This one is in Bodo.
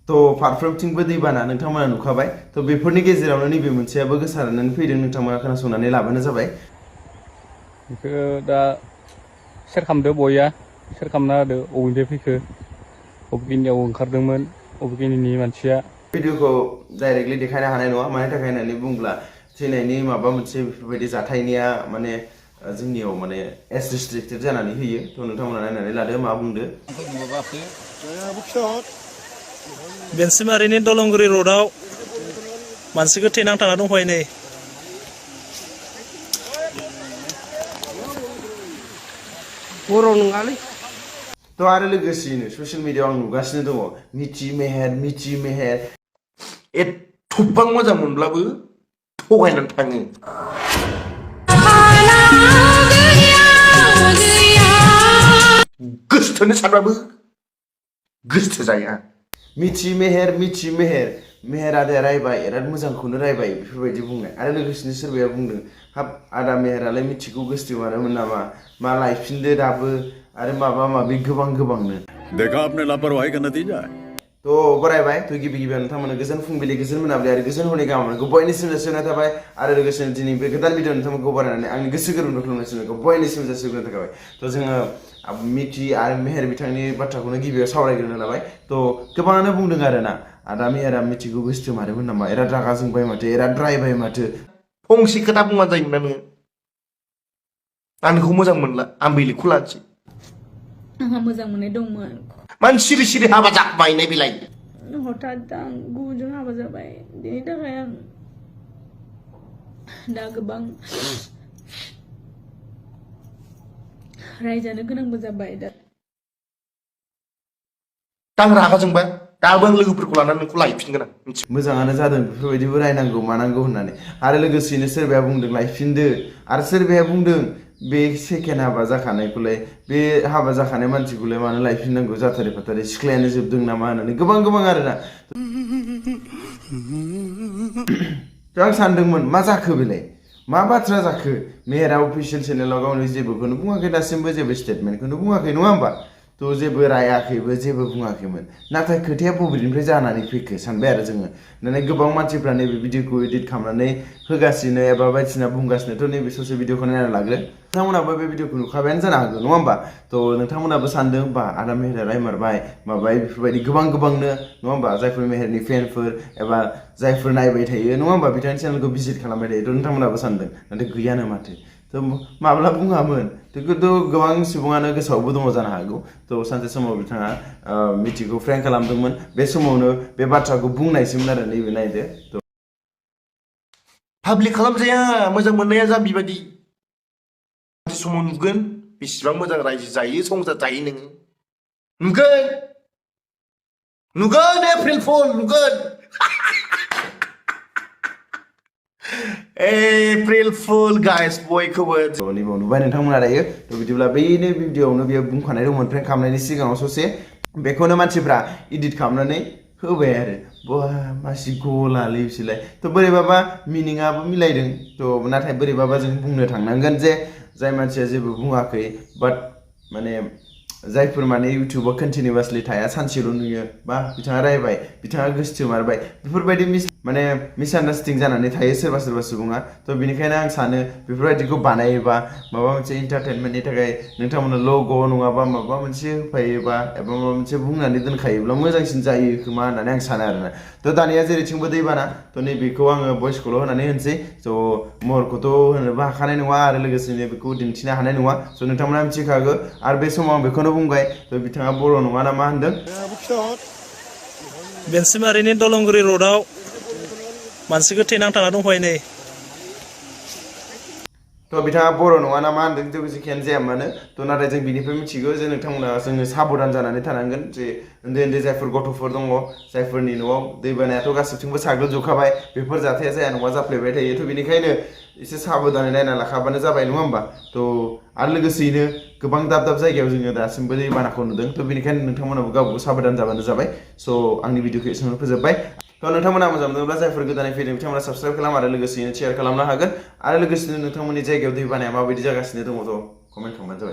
तो फारफ्रोमथिंबो दैबाना नोंथांमोना नुखाबाय तो बेफोरनि गेजेरावनो नैबे मोनसेयाबो गोसारनानै फैदों नोंथांमोना खोनासंनानै लाबानो जाबाय बेखौ दा सेर खालामदो बया सेर खालामना होदो अबेनिफ्राय फैखो अबेखिनियाव ओंखारदोंमोन अबेखिनिनि मानसिया भिडिअखौ डाइरेक्टलि देखायनो हानाय नङा मानि थाखाय होननानै बुङोब्ला थैनायनि माबा मोनसे बेफोरबायदि जाथायनिया माने जोंनियाव माने एस रिस्ट्रिक्टेड जानानै होयो तो नोंथांमोना नायनानै लादो मा बुंदो बेनसिमारिनि दलंगुरि रोडआव मानसि गोथै नांथाना दंफायो नै बर' नङालै तो आरो लोगोसेयैनो ससियेल मिडियायाव आं नुगासिनो दङ मिथि मेहेर एथ'बां मोजां मोनब्लाबो थगायनानै थाङो गोसोथोनो सानबाबो गोसो जाया मिथि मेहेर मेहेर आदाया रायबाय बिराद मोजांखौनो रायबाय बेफोरबायदि बुंनाय आरो लोगोसेनो सोरबाया बुंदों हाब आदा मेहेरालाय मिथिखौ गोसोथोमारोमोन नामा मा लायफिनदो दाबो आरो माबा माबि गोबांनो देखा आपने लापरवाही का नतीजा है तो बरायबाय तो गिबि गिबियाव नोंथांमोना गोजोन फुंबिलि गोजोन मोनाबिलि आरो गोजोन हरनि गाहाम हामलायनायखौ बयनिसिम जासिहरनाय थाबाय आरो लोगोसेनो दिनै बे गोदान भिडिअ नोंथांमोनखौ बरायनानै आंनि गोसो गोरबोनिफ्राय खुलुमनाय सिमखौ बयनिसिम जासिहरनाय थाबाय तो जोङो मिथि आरो मेहेर बिथांनि बाथ्राखौनो गिबियाव सावरायग्रोनो लाबाय तो गोबाङानो बुंदों आरोना आदा मेहेरा मिथिखौ गोसोथोमारोमोन नामा एराद रागा जोंबाय माथो एराद रायबाय माथो फंसे खोथा बुंबा जायोमोन ना नोङो आंखौ मोजां मोनला आं बेलेगखौ लानोसै आंहा मोजां मोननाय दंमोन मानो सिरि सिरि हाबा जाबायनाय बेलाय हठात आं गुबुनजों हाबा जाबाय बेनि थाखाय आं दा गोबां रायजानो गोनांबो जाबाय दा आं रागा जोंबा दाबो आं लोगोफोरखौ लानानै नोंखौ लायफिनगोन आं मोजाङानो जादों बेफोरबायदिबो रायनांगौ मानांगौ होननानै आरो लोगोसेनो सोरबाया बुंदों लायफिनदो आरो सोरबाया बुंदों बे सेकेन्ड हाबा जाखानायखौलाय बे हाबा जाखानाय मानसिखौलाय मानो लायफिननांगौ जाथारै फाथारै सिख्लायानो जोबदों नामा होननानै गोबां आरोना आं सानदोंमोन मा जाखो बेलाय मा बाथ्रा जाखो मेहेरा अफिसियेल चेनेलाव गावनि जेबोखौनो बुङाखै दासिमबो जेबो स्टेटमेन्टखौनो बुङाखै नङा होमबा तो जेबो रायाखैबो जेबो बुङाखैमोन नाथाय खोथाया बबेनिफ्राय जानानै फैखो सानबाय आरो जोङो माने गोबां मानसिफ्रा नैबे भिडिअखौ एडिट खालामनानै होगासिनो एबा बायदिसिना बुंगासिनोथ' नैबे ससे भिडिअखौ नायना लाग्रो नोंथांमोनाबो बे भिडिअखौ नुखाबायानो जानो हागौ नङा होमबा तो नोंथांमोनाबो सानदों बा आदा मेहेरा रायमारबाय माबाय बेफोरबायदि गोबांनो नङा होमबा जायफोर मेहेरनि फेनफोर एबा जायफोर नायबाय थायो नङा होमबा बिथांनि चेनेलखौ भिजिट खालामबाय थायो तो नोंथांमोनाबो सानदों नाथाय गैयानो माथो तो माब्ला बुङामोन बेखौथ' गोबां सुबुङानो गोसोआवबो दङ जानो हागौ तो सानसे समाव बिथाङा मिथिखौ फ्रेंक खालामदोंमोन बे समावनो बे बाथ्राखौ बुंनायसोमोन आरो नैबे नायदो तो पाब्लिक खालामजाया मोजां मोननाया जाम्बि बादि सानसे समाव नुगोन बेसेबां मोजां रायजो जायो संसार जायो नोङो नुगोन एप्रिल फुल नुगोन एप्रिल फुल गाइस बयखौबो नैबाव नुबाय नोंथांमोना दायो तो बिदिब्ला बैनो भिडिअआवनो बेयो बुंखानाय दंमोन फ्रेंक खालामनायनि सिगाङाव ससे बेखौनो मानसिफ्रा एडिट खालामनानै होबाय आरो बहा मासि गलालै बिसोरलाय तो बोरैबाबा मिनिङाबो मिलायदों तो नाथाय बोरैबाबा जों बुंनो थांनांगोन जे जाय मानसिया जेबो बुङाखै बाट माने जायफोर माने इउटिउबाव कन्टिनिउवासलि थाया सानसेल' नुयो बा बिथाङा रायबाय बिथाङा गोसोथोमारबाय बेफोरबायदि माने मिसआन्डारस्टेन्डिं जानानै थायो सोरबा सुबुङा तो बेनिखायनो आं सानो बेफोरबायदिखौ बानायोबा माबा मोनसे एन्टारटेनमेन्टनि थाखाय नोंथांमोना लग' नङाबा माबा मोनसे होफायोबा एबा माबा मोनसे बुंनानै दोनखायोब्ला मोजांसिन जायो खोमा होननानै आं सानो आरोना तो दानिया जेरैथिंबो दैबाना तो नैबेखौ आङो भइसखौल' होनानै होनसै तो महरखौथ' होनोबो हाखानाय नङा आरो लोगोसेनो बेखौ दिन्थिनो हानाय नङा स' नोंथांमोना मिथिखागौ आरो बे समाव आं बेखौनो बुंबाय तो बिथाङा बर' नङा ना मा होनदों बेनसिमारिनि दलंगुरि रोडआव मानसि गोथै नांथाना दंफायो नै तो बिथाङा बर' नङा ना मा होनदों जेबो जेखियानो जाया मानो तो नाथाय जों बिनिफ्राय मिथिगौ जे नोंथांमोना जोङो साबधान जानानै थानांगोन जे उन्दै जायफोर गथ'फोर दङ जायफोरनि न'आव दैबानायाथ' गासैथिंबो साग्लोबजोबखाबाय बेफोर जाथाया जाया नङा जाफ्लेबाय थायो तो बेनिखायनो एसे साबधानै नायना लाखाबानो जाबाय नङा होमबा तो आरो लोगोसेयैनो गोबां दाब जायगायाव जोङो दासिमबो दैबानाखौ नुदों तो बेनिखायनो नोंथांमोनाबो गावबो साबधान जाबानो जाबाय स' आंनि भिडिअखौ एसेयावनो फोजोबबाय तो नोंथांमोना मोजां मोनोब्ला जायफोर गोदानै फैदों बिथांमोना साबस्क्राइब खालाम आरो लोगोसेयैनो शेयार खालामनो हागोन आरो लोगोसेनो नोंथांमोननि जायगायाव दैबानाया माबायदि जागासिनो दङ तो कमेन्ट खालामबानो जाबाय